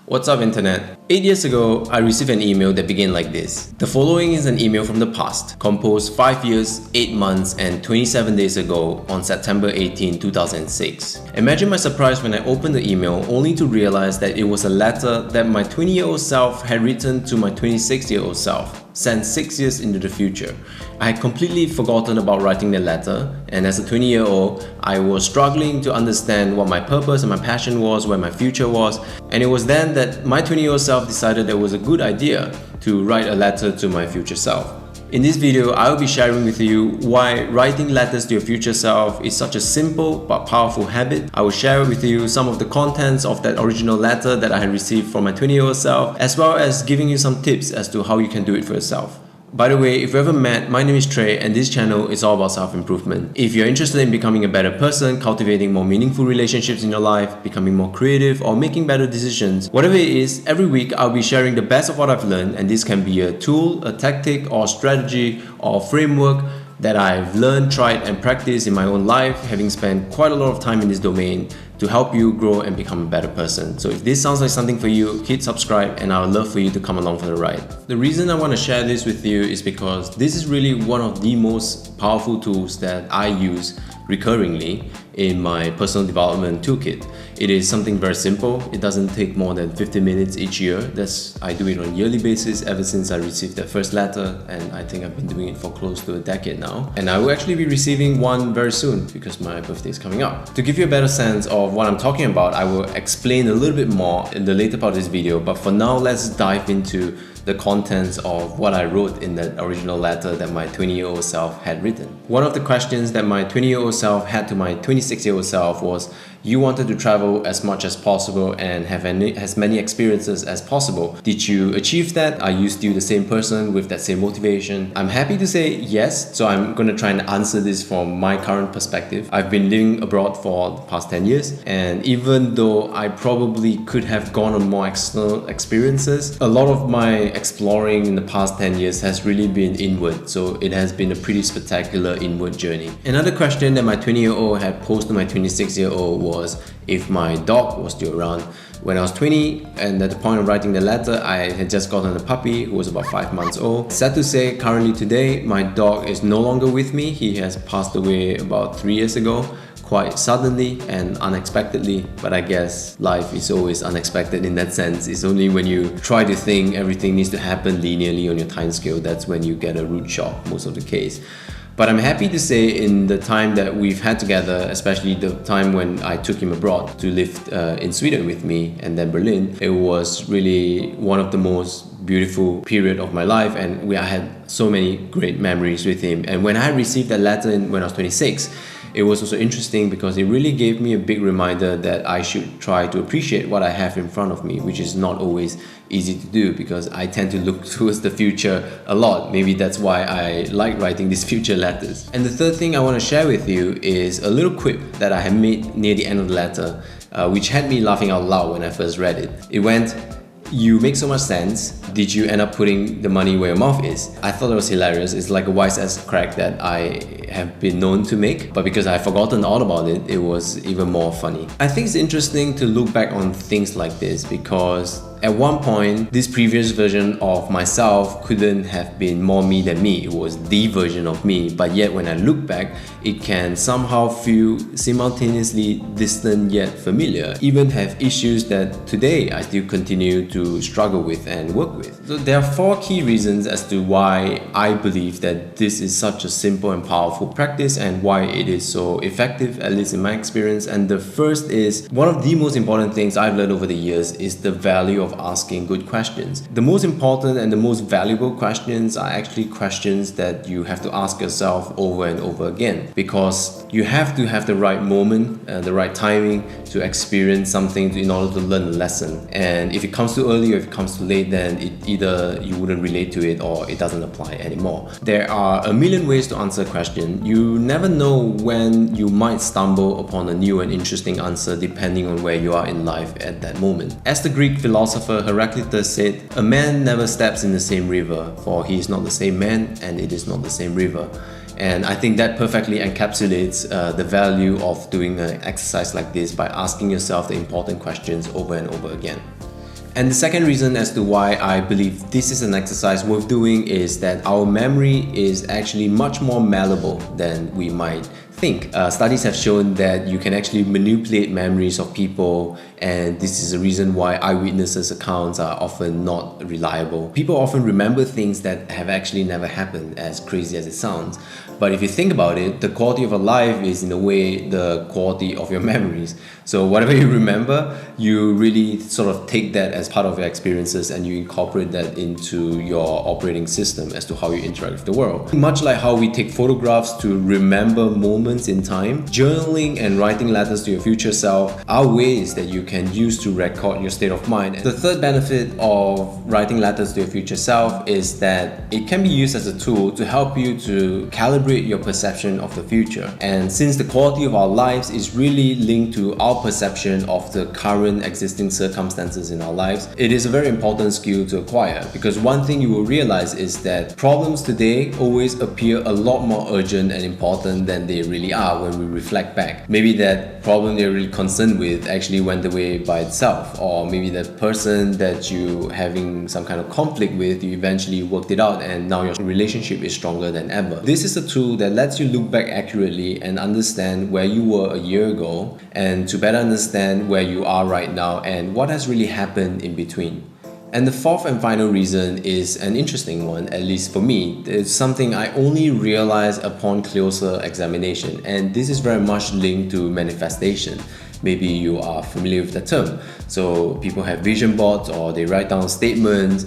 What's up, internet? 8 years ago, I received an email that began like this. The following is an email from the past, composed 5 years, 8 months, and 27 days ago on September 18, 2006. Imagine my surprise when I opened the email only to realize that it was a letter that my 20-year-old self had written to my 26-year-old self, sent 6 years into the future. I had completely forgotten about writing the letter, and as a 20-year-old, I was struggling to understand what my purpose and my passion was, where my future was, and it was then that my 20-year-old self decided it was a good idea to write a letter to my future self. In this video, I will be sharing with you why writing letters to your future self is such a simple but powerful habit. I will share with you some of the contents of that original letter that I had received from my 20-year-old self, as well as giving you some tips as to how you can do it for yourself. By the way, if you haven't met, my name is Trey and this channel is all about self-improvement. If you're interested in becoming a better person, cultivating more meaningful relationships in your life, becoming more creative, or making better decisions, whatever it is, every week I'll be sharing the best of what I've learned, and this can be a tool, a tactic, or strategy, or framework that I've learned, tried, and practiced in my own life, having spent quite a lot of time in this domain to help you grow and become a better person. So if this sounds like something for you, hit subscribe and I would love for you to come along for the ride. The reason I want to share this with you is because this is really one of the most powerful tools that I use recurringly in my personal development toolkit. It is something very simple. It doesn't take more than 50 minutes each year. I do it on a yearly basis ever since I received that first letter, and I think I've been doing it for close to a decade now. And I will actually be receiving one very soon because my birthday is coming up. To give you a better sense of what I'm talking about, I will explain a little bit more in the later part of this video, but for now, let's dive into the contents of what I wrote in that original letter that my 20-year-old self had written. One of the questions that my 20-year-old self had to my 26-year-old self was, you wanted to travel as much as possible and have as many experiences as possible. Did you achieve that? Are you still the same person with that same motivation? I'm happy to say yes, so I'm going to try and answer this from my current perspective. I've been living abroad for the past 10 years, and even though I probably could have gone on more external experiences, a lot of my exploring in the past 10 years has really been inward, so it has been a pretty spectacular inward journey. Another question that my 20-year-old had posed to my 26-year-old was if my dog was still around. When I was 20 and at the point of writing the letter, I had just gotten a puppy who was about 5 months old. Sad to say, currently today, my dog is no longer with me. He has passed away about 3 years ago, quite suddenly and unexpectedly, but I guess life is always unexpected in that sense. It's only when you try to think everything needs to happen linearly on your time scale, that's when you get a rude shock most of the case. But I'm happy to say in the time that we've had together, especially the time when I took him abroad to live in Sweden with me and then Berlin, it was really one of the most beautiful period of my life, and I had so many great memories with him. And when I received that letter when I was 26, it was also interesting because it really gave me a big reminder that I should try to appreciate what I have in front of me, which is not always easy to do because I tend to look towards the future a lot. Maybe that's why I like writing these future letters. And the third thing I want to share with you is a little quip that I had made near the end of the letter, which had me laughing out loud when I first read it. It went, "You make so much sense. Did you end up putting the money where your mouth is?" I thought it was hilarious. It's like a wise ass crack that I have been known to make, but because I've forgotten all about it, it was even more funny. I think it's interesting to look back on things like this because at one point, this previous version of myself couldn't have been more me than me. It was the version of me, but yet when I look back, it can somehow feel simultaneously distant yet familiar, even have issues that today I still continue to struggle with and work with. So there are 4 key reasons as to why I believe that this is such a simple and powerful practice and why it is so effective, at least in my experience. And the first is, one of the most important things I've learned over the years is the value of asking good questions. The most important and the most valuable questions are actually questions that you have to ask yourself over and over again, because you have to have the right moment, the right timing to experience something in order to learn a lesson. And if it comes too early or if it comes too late, then either you wouldn't relate to it or it doesn't apply anymore. There are a million ways to answer a question. You never know when you might stumble upon a new and interesting answer depending on where you are in life at that moment. As the Greek philosopher Heraclitus said, "A man never steps in the same river, for he is not the same man and it is not the same river." And I think that perfectly encapsulates the value of doing an exercise like this by asking yourself the important questions over and over again. And the second reason as to why I believe this is an exercise worth doing is that our memory is actually much more malleable than we might think. Studies have shown that you can actually manipulate memories of people, and this is the reason why eyewitnesses' accounts are often not reliable. People often remember things that have actually never happened, as crazy as it sounds. But if you think about it, the quality of a life is in a way the quality of your memories. So whatever you remember, you really sort of take that as part of your experiences and you incorporate that into your operating system as to how you interact with the world. Much like how we take photographs to remember moments in time, journaling and writing letters to your future self are ways that you can use to record your state of mind. The third benefit of writing letters to your future self is that it can be used as a tool to help you to calibrate your perception of the future. And since the quality of our lives is really linked to our perception of the current existing circumstances in our lives, it is a very important skill to acquire, because one thing you will realize is that problems today always appear a lot more urgent and important than they really are when we reflect back. Maybe that problem you're really concerned with actually went away by itself, or maybe that person that you having some kind of conflict with, you eventually worked it out and now your relationship is stronger than ever. This is a tool that lets you look back accurately and understand where you were a year ago, and to better understand where you are right now and what has really happened in between. And the fourth and final reason is an interesting one, at least for me. It's something I only realized upon closer examination, and this is very much linked to manifestation. Maybe you are familiar with the term. So people have vision boards, or they write down statements,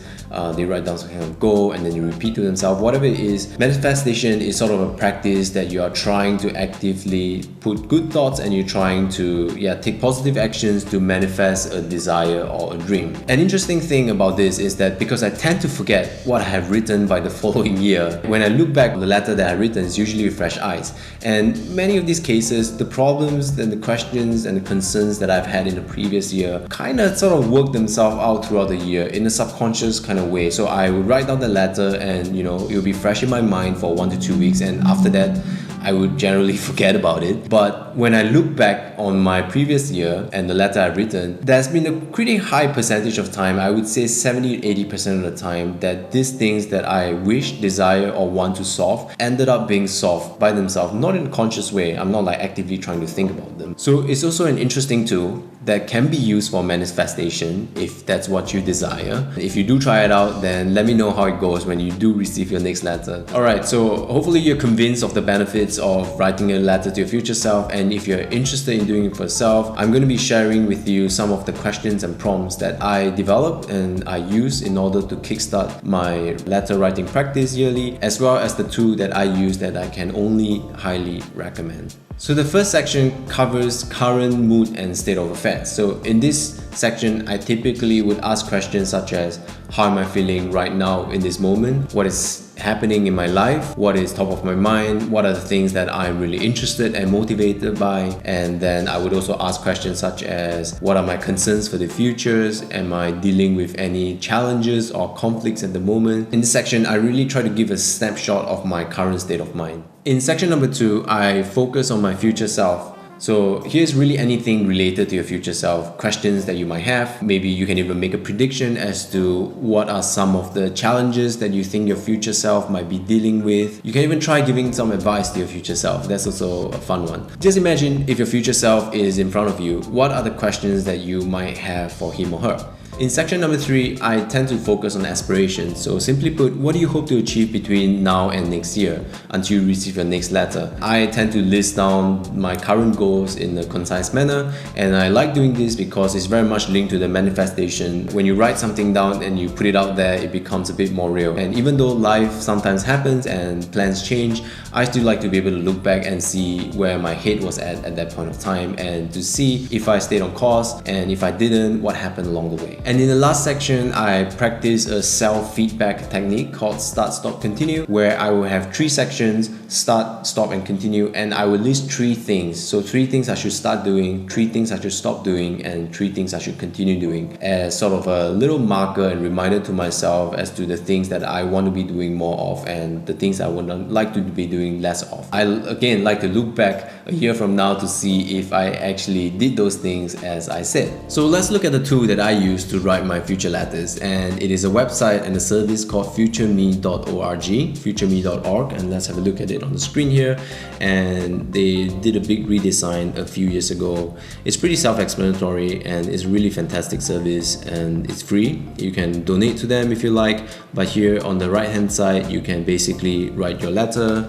they write down some kind of goal and then you repeat to themselves, whatever it is. Manifestation is sort of a practice that you are trying to actively put good thoughts and you're trying to take positive actions to manifest a desire or a dream. An interesting thing about this is that because I tend to forget what I have written by the following year, when I look back on the letter that I've written, it's usually with fresh eyes. And many of these cases, the problems and the questions and the concerns that I've had in the previous year kind of sort of work themselves out throughout the year in a subconscious kind of way. So I would write down the letter and it will be fresh in my mind for 1 to 2 weeks, and after that I would generally forget about it. But when I look back on my previous year and the letter I've written, there's been a pretty high percentage of time, I would say 70-80% of the time, that these things that I wish, desire or want to solve ended up being solved by themselves, not in a conscious way. I'm not like actively trying to think about them. So it's also an interesting tool that can be used for manifestation if that's what you desire. If you do try it out, then let me know how it goes when you do receive your next letter. Alright, so hopefully you're convinced of the benefits of writing a letter to your future self, and if you're interested in doing it for yourself, I'm going to be sharing with you some of the questions and prompts that I developed and I use in order to kickstart my letter writing practice yearly, as well as the tool that I use that I can only highly recommend. So the first section covers current mood and state of affairs. So in this section, I typically would ask questions such as, how am I feeling right now in this moment? What is happening in my life? What is top of my mind? What are the things that I'm really interested and motivated by? And then I would also ask questions such as, what are my concerns for the futures? Am I dealing with any challenges or conflicts at the moment? In this section, I really try to give a snapshot of my current state of mind. In section number 2, I focus on my future self. So here's really anything related to your future self, questions that you might have. Maybe you can even make a prediction as to what are some of the challenges that you think your future self might be dealing with. You can even try giving some advice to your future self. That's also a fun one. Just imagine if your future self is in front of you, what are the questions that you might have for him or her? In section number 3, I tend to focus on aspirations. So simply put, what do you hope to achieve between now and next year until you receive your next letter? I tend to list down my current goals in a concise manner, and I like doing this because it's very much linked to the manifestation. When you write something down and you put it out there, it becomes a bit more real. And even though life sometimes happens and plans change, I still like to be able to look back and see where my head was at that point of time, and to see if I stayed on course, and if I didn't, what happened along the way. And in the last section, I practice a self-feedback technique called Start, Stop, Continue, where I will have 3 sections: start, stop, and continue, and I will list 3 things. So 3 things I should start doing, 3 things I should stop doing, and 3 things I should continue doing, as sort of a little marker and reminder to myself as to the things that I want to be doing more of and the things I would like to be doing less of. I again like to look back a year from now to see if I actually did those things as I said. So let's look at the tool that I use to to write my future letters, and it is a website and a service called futureme.org, and let's have a look at it on the screen here. And they did a big redesign a few years ago. It's pretty self-explanatory and it's really fantastic service, and it's free. You can donate to them if you like, but here on the right hand side you can basically write your letter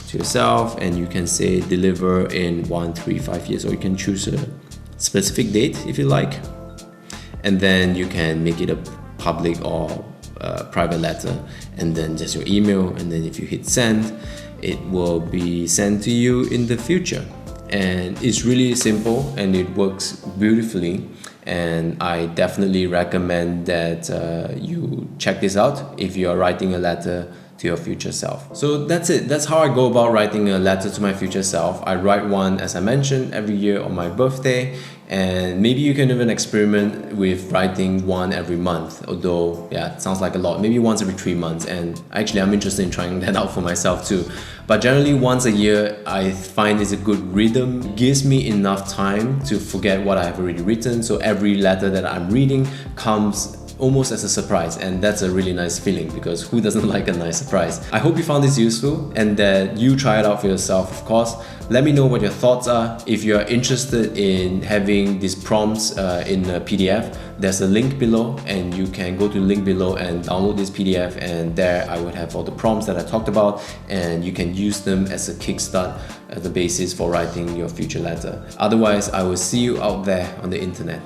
to yourself and you can say deliver in 1, 3, 5 years, or you can choose a specific date if you like, and then you can make it a public or private letter, and then just your email, and then if you hit send, it will be sent to you in the future. And it's really simple and it works beautifully, and I definitely recommend that you check this out if you are writing a letter to your future self. So that's it. That's how I go about writing a letter to my future self. I write one, as I mentioned, every year on my birthday, and maybe you can even experiment with writing one every month, although yeah, it sounds like a lot. Maybe once every 3 months, and actually I'm interested in trying that out for myself too. But generally once a year I find is a good rhythm. It gives me enough time to forget what I have already written, so every letter that I'm reading comes almost as a surprise, and that's a really nice feeling, because who doesn't like a nice surprise? I hope you found this useful and that you try it out for yourself, of course. Let me know what your thoughts are. If you're interested in having these prompts in a PDF, there's a link below, and you can go to the link below and download this PDF, and there I would have all the prompts that I talked about, and you can use them as a kickstart, as the basis for writing your future letter. Otherwise, I will see you out there on the internet.